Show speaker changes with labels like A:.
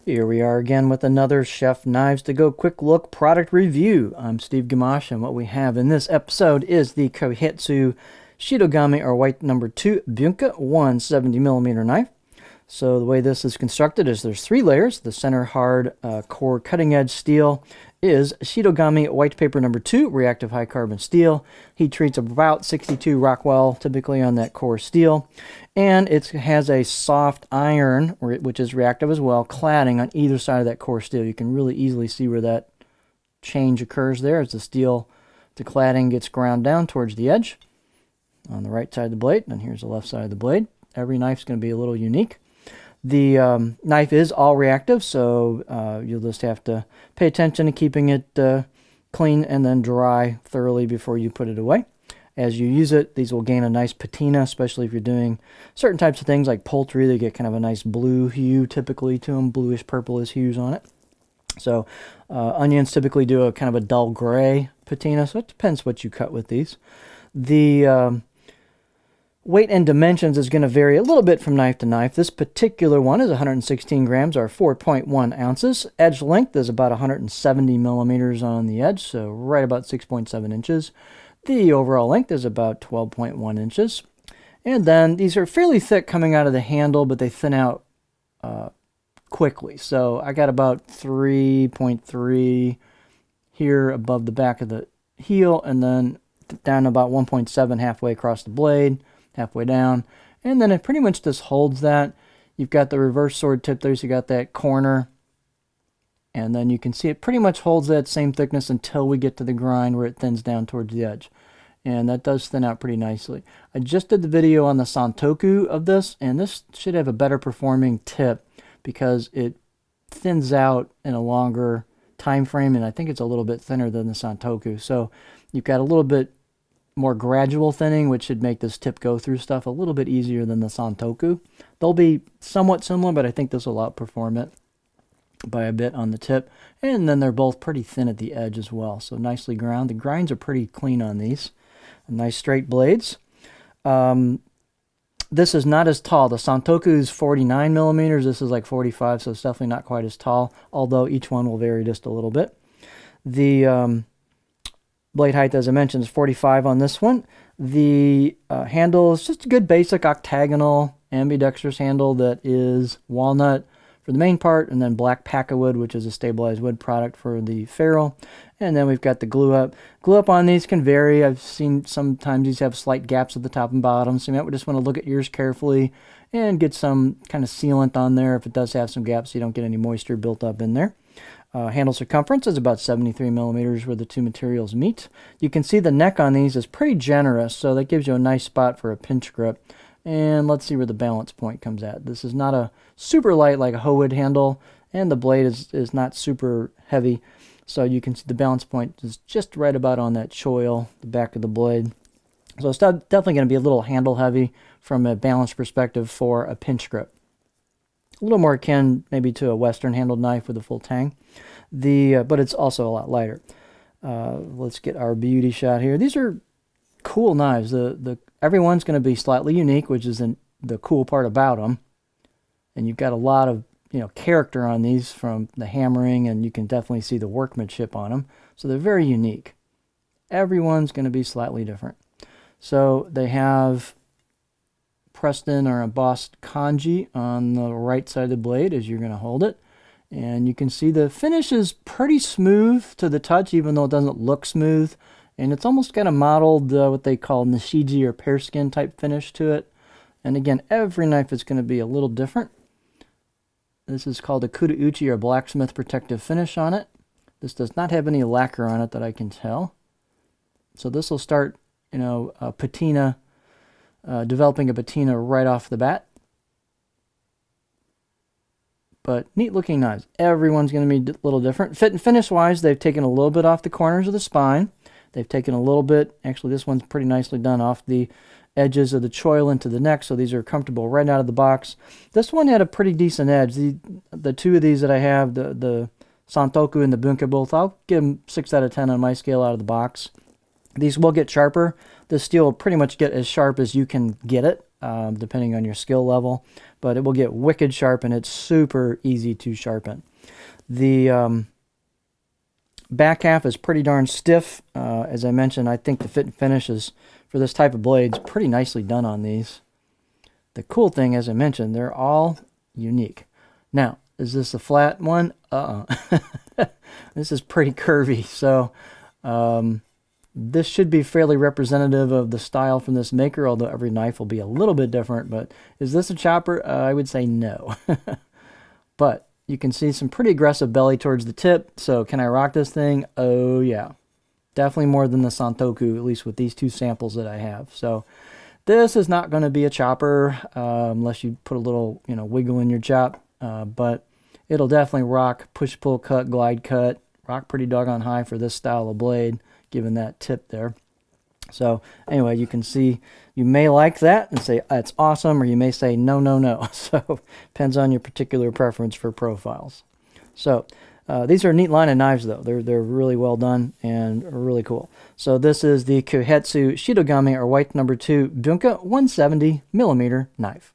A: Here we are again with another Chef Knives to Go quick look product review. I'm Steve Gamache, and what we have in this episode is the Kohetsu Shitogami or white number 2 Bunka 170mm knife. So the way this is constructed is there's 3 layers. The center hard core cutting edge steel is Shitogami white paper number 2 reactive high carbon steel. Heat treats about 62 Rockwell typically on that core steel. And it has a soft iron, which is reactive as well, cladding on either side of that core steel. You can really easily see where that change occurs there as the steel, the cladding gets ground down towards the edge on the right side of the blade. And here's the left side of the blade. Every knife's going to be a little unique. The knife is all reactive, so you'll just have to pay attention to keeping it clean and then dry thoroughly before you put it away. As you use it, these will gain a nice patina, especially if you're doing certain types of things like poultry. They get kind of a nice blue hue typically to them, bluish purplish hues on it. So onions typically do a kind of a dull gray patina, so it depends what you cut with these. The weight and dimensions is going to vary a little bit from knife to knife. This particular one is 116 grams or 4.1 ounces. Edge length is about 170 millimeters on the edge, so right about 6.7 inches. The overall length is about 12.1 inches. And then these are fairly thick coming out of the handle, but they thin out quickly. So I got about 3.3 here above the back of the heel, and then down about 1.7 halfway across the blade, halfway down. And then it pretty much just holds that. You've got the reverse sword tip there, so you got that corner. And then you can see it pretty much holds that same thickness until we get to the grind where it thins down towards the edge. And that does thin out pretty nicely. I just did the video on the Santoku of this, and this should have a better performing tip because it thins out in a longer time frame, and I think it's a little bit thinner than the Santoku. So you've got a little bit more gradual thinning, which should make this tip go through stuff a little bit easier than the Santoku. They'll be somewhat similar, but I think this will outperform it by a bit on the tip. And then they're both pretty thin at the edge as well, so nicely ground. The grinds are pretty clean on these. Nice straight blades. This is not as tall. The Santoku is 49 millimeters. This is like 45, so it's definitely not quite as tall, although each one will vary just a little bit. The blade height, as I mentioned, is 45 on this one. The handle is just a good basic octagonal ambidextrous handle that is walnut for the main part, and then black Packwood, which is a stabilized wood product for the ferrule. And then we've got the glue up. Glue up on these can vary. I've seen sometimes these have slight gaps at the top and bottom, so you might just want to look at yours carefully and get some kind of sealant on there if it does have some gaps so you don't get any moisture built up in there. Handle circumference is about 73 millimeters where the two materials meet. You can see the neck on these is pretty generous, so that gives you a nice spot for a pinch grip. And let's see where the balance point comes at. This is not a super light like a Howood handle, and the blade is not super heavy. So you can see the balance point is just right about on that choil, the back of the blade. So it's definitely going to be a little handle heavy from a balance perspective for a pinch grip. A little more akin maybe to a Western handled knife with a full tang. But it's also a lot lighter. Let's get our beauty shot here. These are cool knives. Everyone's going to be slightly unique, which is the cool part about them. And you've got a lot of character on these from the hammering, and you can definitely see the workmanship on them. So they're very unique. Everyone's going to be slightly different. So they have pressed in or embossed kanji on the right side of the blade as you're going to hold it. And you can see the finish is pretty smooth to the touch, even though it doesn't look smooth. And it's almost got a modeled what they call nishiji or pear skin type finish to it. And again, every knife is going to be a little different. This is called a kudauchi or blacksmith protective finish on it. This does not have any lacquer on it that I can tell. So this will start, a patina, developing a patina right off the bat. But neat looking knives. Everyone's going to be a little different. Fit and finish wise, they've taken a little bit off the corners of the spine. They've taken a little bit, actually this one's pretty nicely done, off the edges of the choil into the neck, so these are comfortable right out of the box. This one had a pretty decent edge. The two of these that I have, the Santoku and the Bunka both, I'll give them 6 out of 10 on my scale out of the box. These will get sharper. This steel will pretty much get as sharp as you can get it depending on your skill level, but it will get wicked sharp, and it's super easy to sharpen. The back half is pretty darn stiff. As I mentioned, I think the fit and finish is, for this type of blades, pretty nicely done on these. The cool thing, as I mentioned, they're all unique. Now, is this a flat one? This is pretty curvy, so this should be fairly representative of the style from this maker, although every knife will be a little bit different. But is this a chopper? I would say no. But you can see some pretty aggressive belly towards the tip, so can I rock this thing? Oh yeah. Definitely more than the Santoku, at least with these two samples that I have. So this is not going to be a chopper unless you put a little, wiggle in your chop. But it'll definitely rock push, pull, cut, glide, cut. Rock pretty doggone high for this style of blade, given that tip there. So anyway, you can see, you may like that and say that's awesome, or you may say no, no, no. So depends on your particular preference for profiles. So these are a neat line of knives, though. They're really well done and really cool. So this is the Kohetsu Shitogami, or white number 2 Bunka 170mm knife.